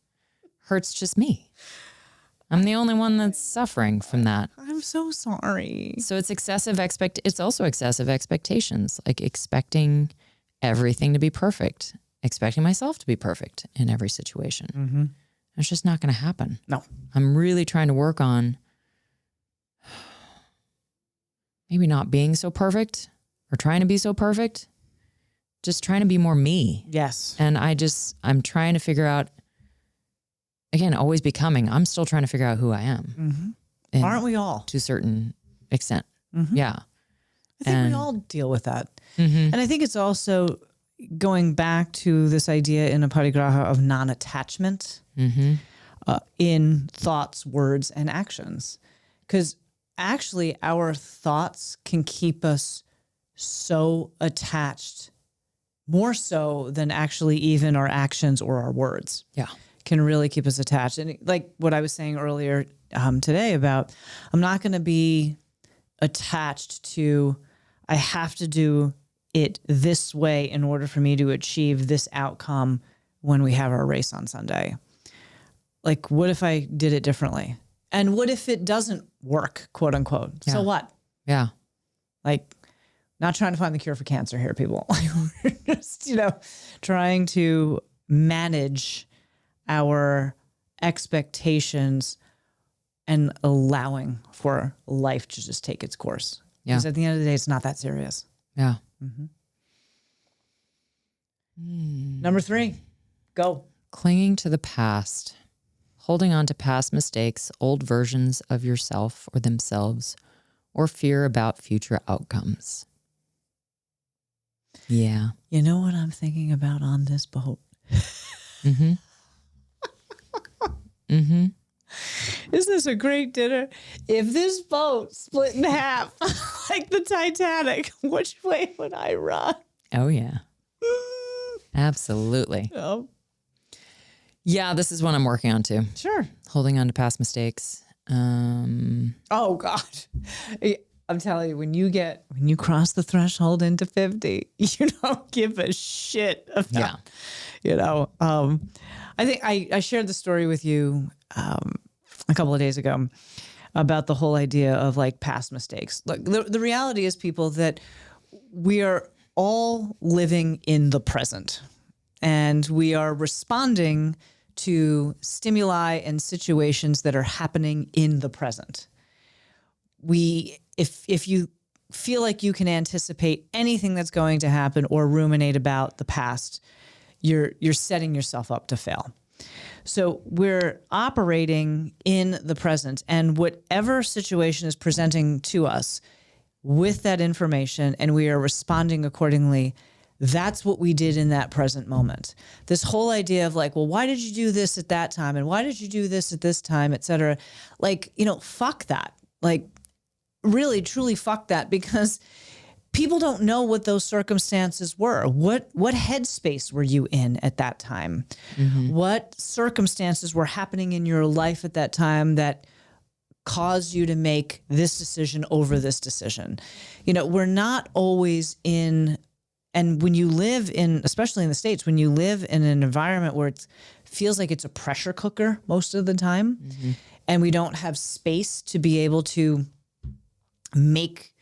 hurts just me. I'm the only one that's suffering from that. I'm so sorry. So it's it's also excessive expectations, like expecting everything to be perfect, expecting myself to be perfect in every situation. Mm-hmm. It's just not going to happen. No. I'm really trying to work on maybe not being so perfect or trying to be so perfect, just trying to be more me. Yes. And I'm trying to figure out, again, always becoming. I'm still trying to figure out who I am. Mm-hmm. Aren't we all? To a certain extent. Mm-hmm. Yeah. I think we all deal with that. Mm-hmm. And I think it's also going back to this idea in Aparigraha of non-attachment in thoughts, words, and actions. Because actually our thoughts can keep us so attached, more so than actually even our actions or our words. Yeah. Can really keep us attached. And like what I was saying earlier today about, I'm not going to be attached to, I have to do it this way in order for me to achieve this outcome when we have our race on Sunday. Like, what if I did it differently? And what if it doesn't work, quote unquote? Yeah. So what? Yeah. Like, not trying to find the cure for cancer here, people. We're just, trying to manage our expectations and allowing for life to just take its course. Yeah. Because at the end of the day, it's not that serious. Yeah. Number 3, go. Clinging to the past, holding on to past mistakes, old versions of yourself or themselves, or fear about future outcomes. Yeah. You know what I'm thinking about on this boat? Mm-hmm. Mm-hmm. Isn't this a great dinner? If this boat split in half, like the Titanic, which way would I run? Oh, yeah. Absolutely. Oh. Yeah, this is one I'm working on too. Sure. Holding on to past mistakes. Oh, God. I'm telling you, when you cross the threshold into 50, you don't give a shit about, I think I shared the story with you a couple of days ago about the whole idea of like past mistakes. Look, the reality is, people, that we are all living in the present, and we are responding to stimuli and situations that are happening in the present. If you feel like you can anticipate anything that's going to happen or ruminate about the past, you're setting yourself up to fail. So we're operating in the present, and whatever situation is presenting to us with that information, and we are responding accordingly, that's what we did in that present moment. This whole idea of like, well, why did you do this at that time? And why did you do this at this time, et cetera? Like, fuck that. Like, really, truly fuck that, because people don't know what those circumstances were. What headspace were you in at that time? Mm-hmm. What circumstances were happening in your life at that time that caused you to make this decision over this decision? We're not always in, and when you live in, especially in the States, when you live in an environment where it feels like it's a pressure cooker most of the time, and we don't have space to be able to make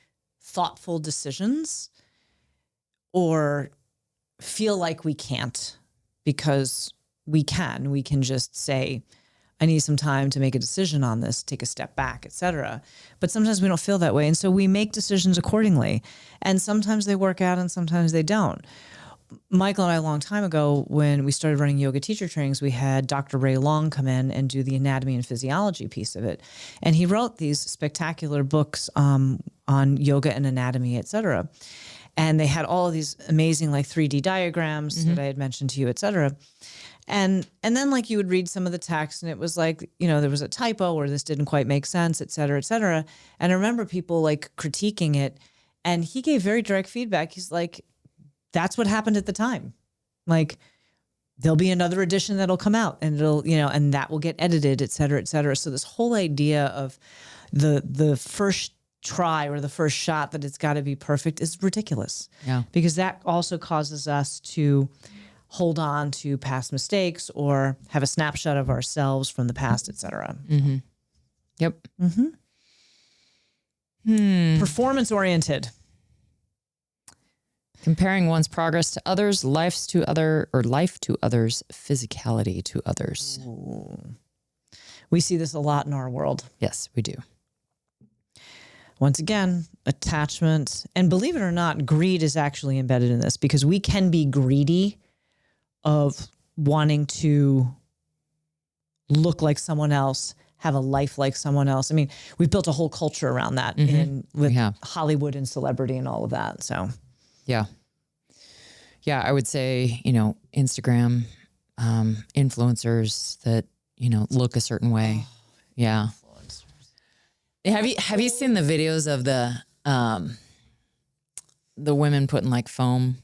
thoughtful decisions, or feel like we can't, because we can just say, I need some time to make a decision on this, take a step back, et cetera. But sometimes we don't feel that way. And so we make decisions accordingly. And sometimes they work out and sometimes they don't. Michael and I, a long time ago, when we started running yoga teacher trainings, we had Dr. Ray Long come in and do the anatomy and physiology piece of it. And he wrote these spectacular books on yoga and anatomy, et cetera. And they had all of these amazing like 3D diagrams that I had mentioned to you, et cetera. And then like you would read some of the text and it was like, there was a typo or this didn't quite make sense, et cetera, et cetera. And I remember people like critiquing it, and he gave very direct feedback. He's like, that's what happened at the time. Like, there'll be another edition that'll come out, and it'll, and that will get edited, et cetera, et cetera. So this whole idea of the first try or the first shot that it's got to be perfect is ridiculous. Yeah. Because that also causes us to hold on to past mistakes or have a snapshot of ourselves from the past, et cetera. Mm-hmm. Yep. Performance oriented. Comparing one's progress to others, life to others, physicality to others. Ooh. We see this a lot in our world. Yes, we do. once again, attachment, and believe it or not, greed is actually embedded in this, because we can be greedy of wanting to look like someone else, have a life like someone else. I mean, we've built a whole culture around that with Hollywood and celebrity and all of that. So, yeah. Yeah, I would say, Instagram, influencers that, look a certain way. Yeah. Have you seen the videos of the women putting like foam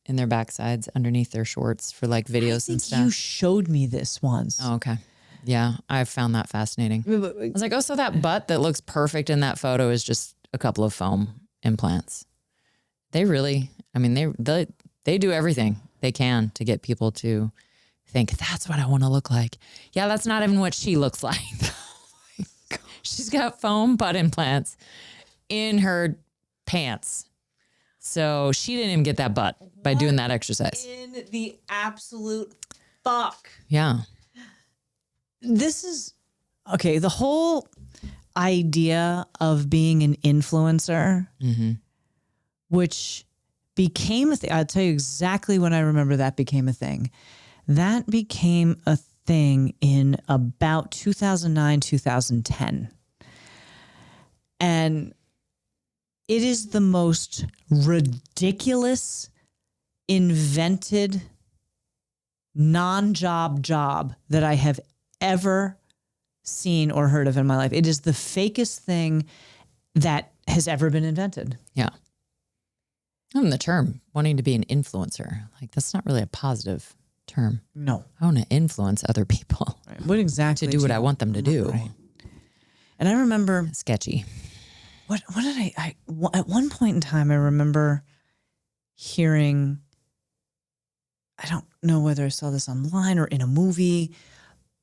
in their backsides underneath their shorts for like videos and stuff? You showed me this once. Oh, okay. Yeah, I found that fascinating. I was like, oh, so that butt that looks perfect in that photo is just a couple of foam implants. They really, I mean, they do everything they can to get people to think that's what I want to look like. Yeah, that's not even what she looks like. She's got foam butt implants in her pants. So she didn't even get that butt by doing that exercise. In the absolute fuck. Yeah. This is, okay, the whole idea of being an influencer, which became a thing. I'll tell you exactly when I remember that became a thing. That became a thing in about 2009, 2010. And it is the most ridiculous, invented, non-job job that I have ever seen or heard of in my life. It is the fakest thing that has ever been invented. Yeah. And the term wanting to be an influencer, like that's not really a positive term. No. I want to influence other people. Right. What exactly? To do what I want them to do. Right. And I remember sketchy. What did I at one point in time, I remember hearing, I don't know whether I saw this online or in a movie,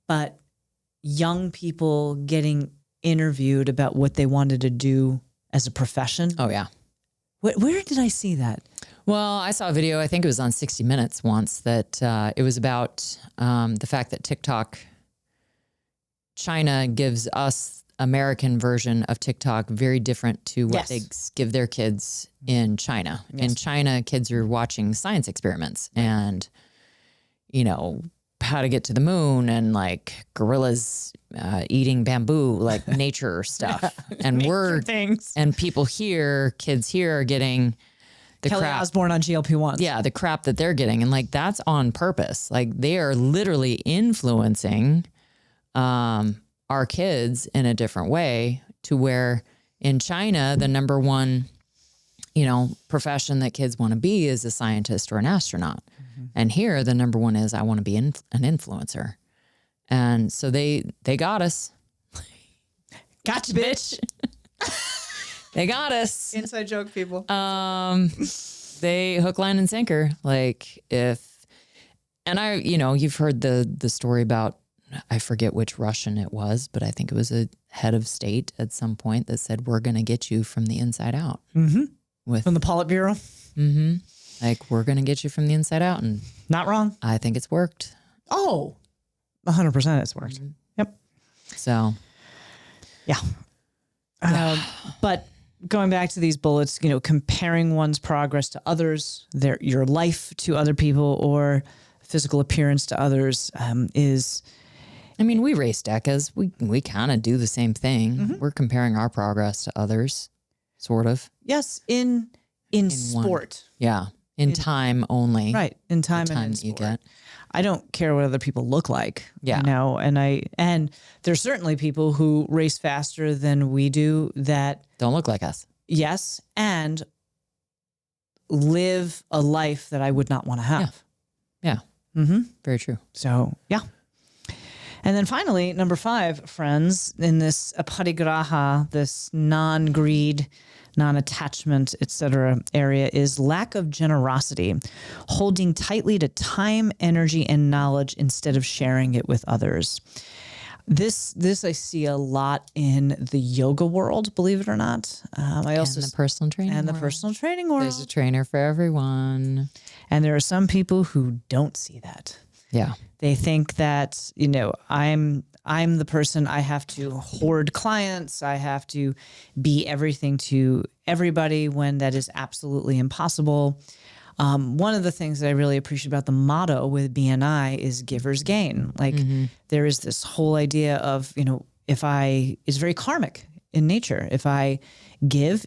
but young people getting interviewed about what they wanted to do as a profession. Oh, yeah. Where did I see that? Well, I saw a video, I think it was on 60 Minutes once, that it was about the fact that TikTok, China gives us American version of TikTok very different to what they give their kids in China. Yes. In China, kids are watching science experiments and, how to get to the moon and like gorillas eating bamboo, like nature stuff. And and people here, kids here are getting the Kelly crap. Osbourne on GLP-1s. Yeah, the crap that they're getting. And like, that's on purpose. Like they are literally influencing our kids in a different way, to where in China, the number one, profession that kids want to be is a scientist or an astronaut. And here the number one is I want to be an influencer. And so they got us. Gotcha, bitch. They got us. Inside joke, people. They hook, line, and sinker. Like you've heard the story about, I forget which Russian it was, but I think it was a head of state at some point that said, we're going to get you from the inside out. Mm-hmm. From the Politburo? Mm-hmm. Like, we're going to get you from the inside out. And not wrong. I think it's worked. Oh, 100% it's worked. Mm-hmm. Yep. So. Yeah. But going back to these bullets, comparing one's progress to others, your life to other people, or physical appearance to others is... I mean, we race decas. We kind of do the same thing. Mm-hmm. We're comparing our progress to others, sort of. Yes, in sport. One. Yeah, in time only. Right, in time and in sport. You get. I don't care what other people look like. Yeah. And there's certainly people who race faster than we do that don't look like us. Yes, and live a life that I would not want to have. Yeah. Mm-hmm. Very true. So, yeah. And then finally, number 5, friends, in this Aparigraha, this non-greed, non-attachment, etc. area, is lack of generosity, holding tightly to time, energy, and knowledge instead of sharing it with others. This I see a lot in the yoga world, believe it or not. I also the personal training and world. The personal training world. There's a trainer for everyone, and there are some people who don't see that. Yeah. They think that, I'm I'm the person, I have to hoard clients. I have to be everything to everybody when that is absolutely impossible. One of the things that I really appreciate about the motto with BNI is givers gain. Like there is this whole idea of, it's very karmic in nature. If I give,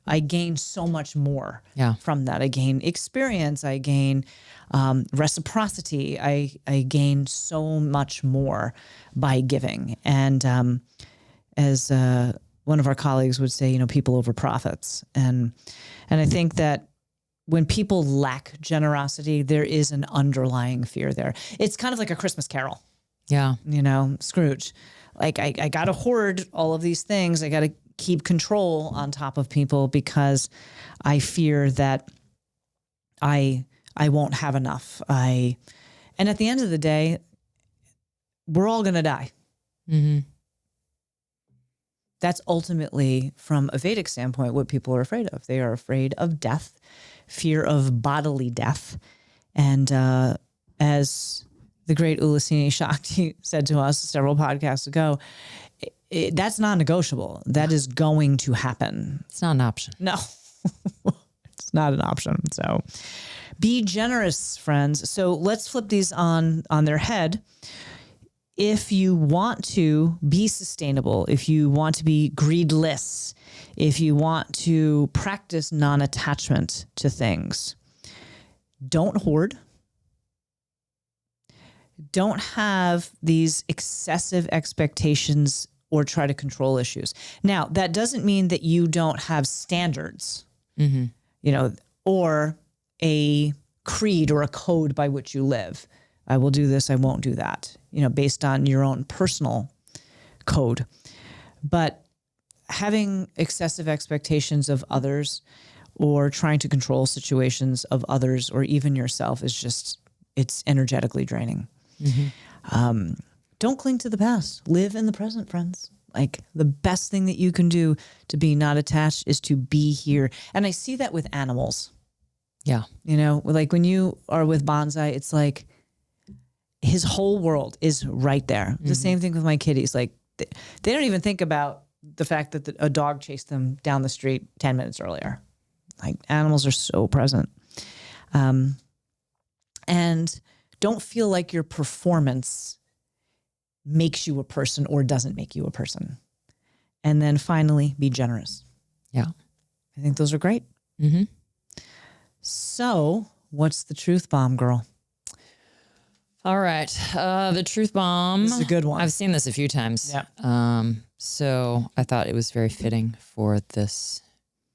I gain so much more from that. I gain experience. I gain reciprocity. I gain so much more by giving. And as one of our colleagues would say, people over profits. And I think that when people lack generosity, there is an underlying fear there. It's kind of like a Christmas Carol. Yeah. Scrooge. Like I got to hoard all of these things. I got to keep control on top of people because I fear that I won't have enough. And at the end of the day, we're all going to die. Mm-hmm. That's ultimately, from a Vedic standpoint, what people are afraid of. They are afraid of death, fear of bodily death. And as the great Ulasini Shakti said to us several podcasts ago, that's non-negotiable. That is going to happen. It's not an option. No, it's not an option. So be generous, friends. So let's flip these on their head. If you want to be sustainable, if you want to be greedless, if you want to practice non-attachment to things, don't hoard. Don't have these excessive expectations or try to control issues. Now, that doesn't mean that you don't have standards, or a creed or a code by which you live. I will do this, I won't do that, based on your own personal code. But having excessive expectations of others or trying to control situations of others or even yourself is it's energetically draining. Mm-hmm. Don't cling to the past. Live in the present, friends. Like the best thing that you can do to be not attached is to be here. And I see that with animals. Yeah. Like when you are with Bonsai, it's like his whole world is right there. Mm-hmm. The same thing with my kitties. Like they don't even think about the fact that a dog chased them down the street 10 minutes earlier. Like animals are so present. And don't feel like your performance makes you a person or doesn't make you a person. And then finally, be generous. Yeah. I think those are great. Mm-hmm. So what's the truth bomb, girl? All right. The truth bomb. This is a good one. I've seen this a few times. Yeah. So I thought it was very fitting for this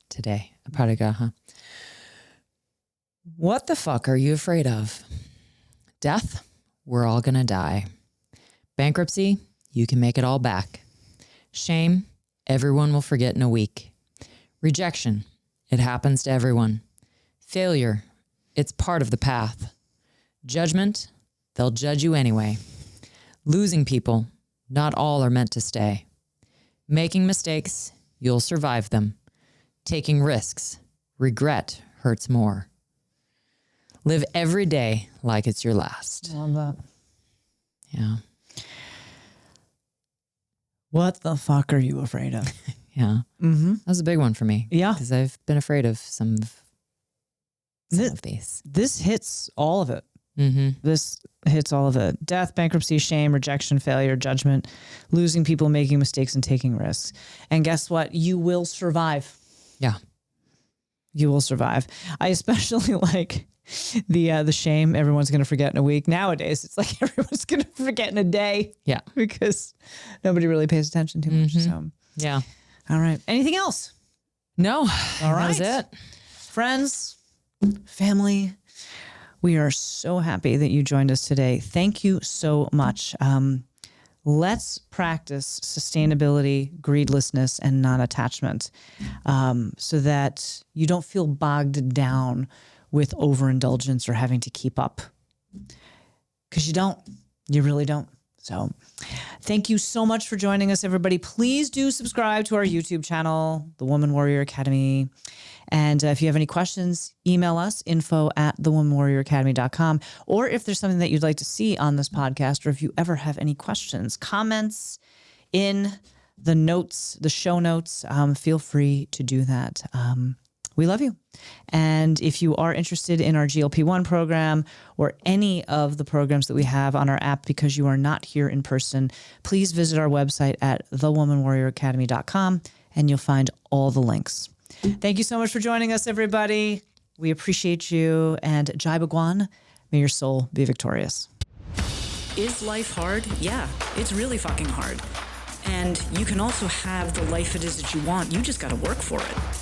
today. Aparigraha. What the fuck are you afraid of? Death? We're all gonna die. Bankruptcy? You can make it all back. Shame? Everyone will forget in a week. Rejection? It happens to everyone. Failure? It's part of the path. Judgment? They'll judge you anyway. Losing people? Not all are meant to stay. Making mistakes? You'll survive them. Taking risks? Regret hurts more. Live every day like it's your last. I love that. Yeah. What the fuck are you afraid of? Yeah. Mm-hmm. That was a big one for me. Yeah. Because I've been afraid of some of these. This hits all of it. Mm-hmm. This hits all of it. Death, bankruptcy, shame, rejection, failure, judgment, losing people, making mistakes, and taking risks. And guess what? You will survive. Yeah. You will survive. I especially like the shame everyone's going to forget in a week. Nowadays, it's like everyone's going to forget in a day. Yeah. Because nobody really pays attention too much. Mm-hmm. So, yeah. All right. Anything else? No. All right. That was it. Friends, family, we are so happy that you joined us today. Thank you so much. Let's practice sustainability, greedlessness, and non-attachment so that you don't feel bogged down with overindulgence or having to keep up. Because you don't. You really don't. So thank you so much for joining us, everybody. Please do subscribe to our YouTube channel, The Woman Warrior Academy. And if you have any questions, email us, info@thewomanwarrioracademy.com. Or if there's something that you'd like to see on this podcast, or if you ever have any questions, comments in the notes, the show notes, feel free to do that. We love you. And if you are interested in our GLP-1 program or any of the programs that we have on our app because you are not here in person, please visit our website at thewomanwarrioracademy.com and you'll find all the links. Thank you so much for joining us, everybody. We appreciate you. And Jai Bhagwan, may your soul be victorious. Is life hard? Yeah, it's really fucking hard. And you can also have the life it is that you want. You just got to work for it.